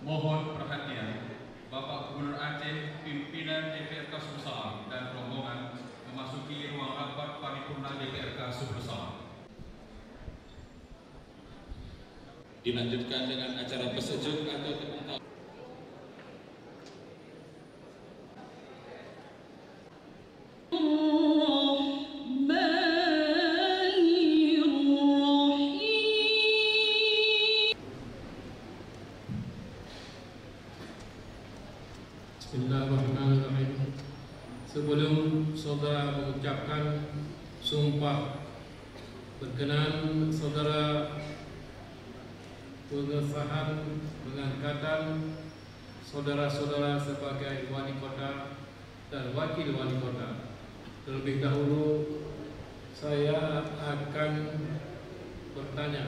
Mohon perhatian, Bapak Gubernur Aceh, pimpinan DPRK Subsalam dan rombongan memasuki ruang rapat paripurna DPRK Subsalam. Dilanjutkan dengan acara pesejuk atau tepung tangan. Bismillahirrahmanirrahim. Sebelum saudara mengucapkan sumpah, berkenan saudara pengesahan pengangkatan saudara-saudara sebagai wali kota dan wakil wali kota. Terlebih dahulu saya akan bertanya,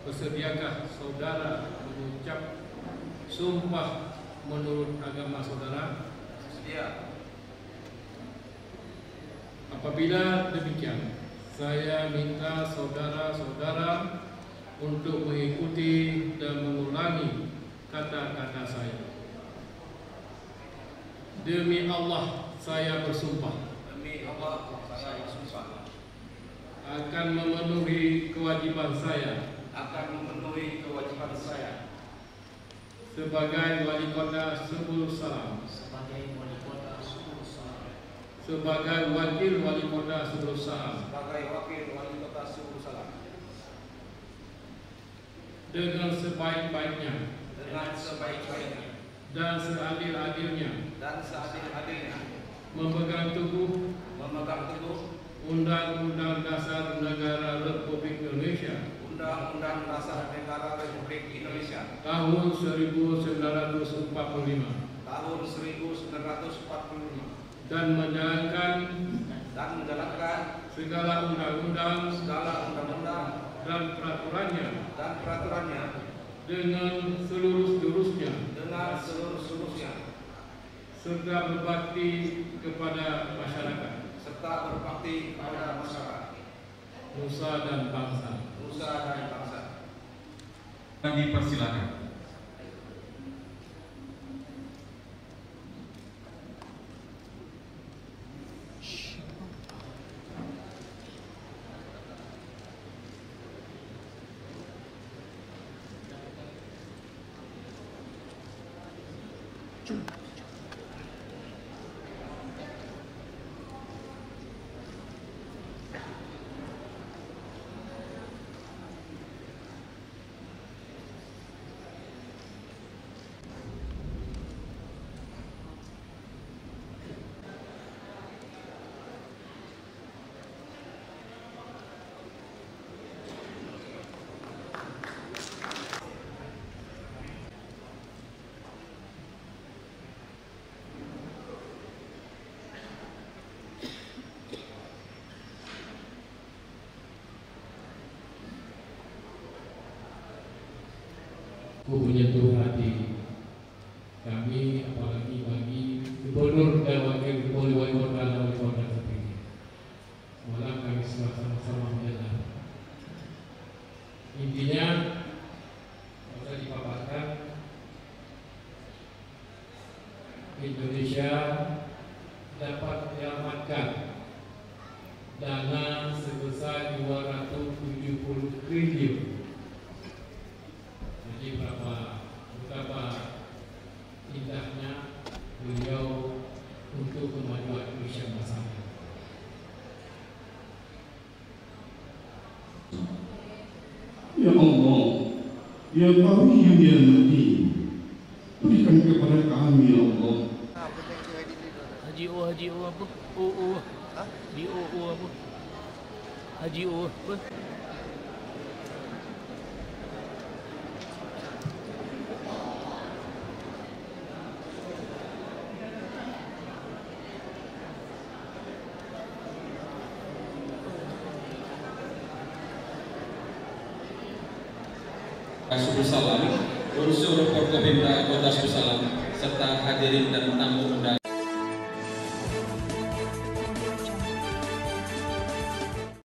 bersediakah saudara mengucap sumpah menurut agama saudara? Sedia. Apabila demikian, saya minta saudara-saudara untuk mengikuti dan mengulangi kata-kata saya. Demi Allah, saya bersumpah. Demi Allah, saya bersumpah Akan memenuhi kewajiban saya. akan memenuhi kewajiban saya Sebagai wali kota Subsalam. sebagai wali kota Subsalam. Sebagai wakil wali kota Subsalam. Sebagai wakil wali kota Subsalam. Dengan sebaik-baiknya. Dengan sebaik-baiknya. Dan seadil-adilnya. Dan seadil-adilnya. Memegang teguh. Memegang teguh. Undang-Undang Dasar Negara Republik Indonesia. Undang-Undang Dasar Negara Republik Indonesia. Tahun 1945. Tahun 1945. Dan menjalankan. Segala undang-undang. Dan peraturannya. Dengan seluruh-seluruhnya. Serta berbakti kepada masyarakat. Nusa dan bangsa. Dipersilakan. Menyentuh hati kami, apalagi bagi gubernur dan wakil gubernur wali kota dan wali kota terpilih. Malah kami sama-sama mendengar. Intinya bisa dipaparkan, Indonesia dapat menyelamatkan dana sebesar 270 triliun. Jadi betapa indahnya beliau untuk kemajuan Indonesia masa depan. Ya Allah, Ya Qawi Ya Nabi, berikan kepada kami ya Allah. Haji O apa? Haji O apa? Haji O apa? Subsalam, unsur Forkopimda Kota Subsalam, serta hadirin dan tamu undangan.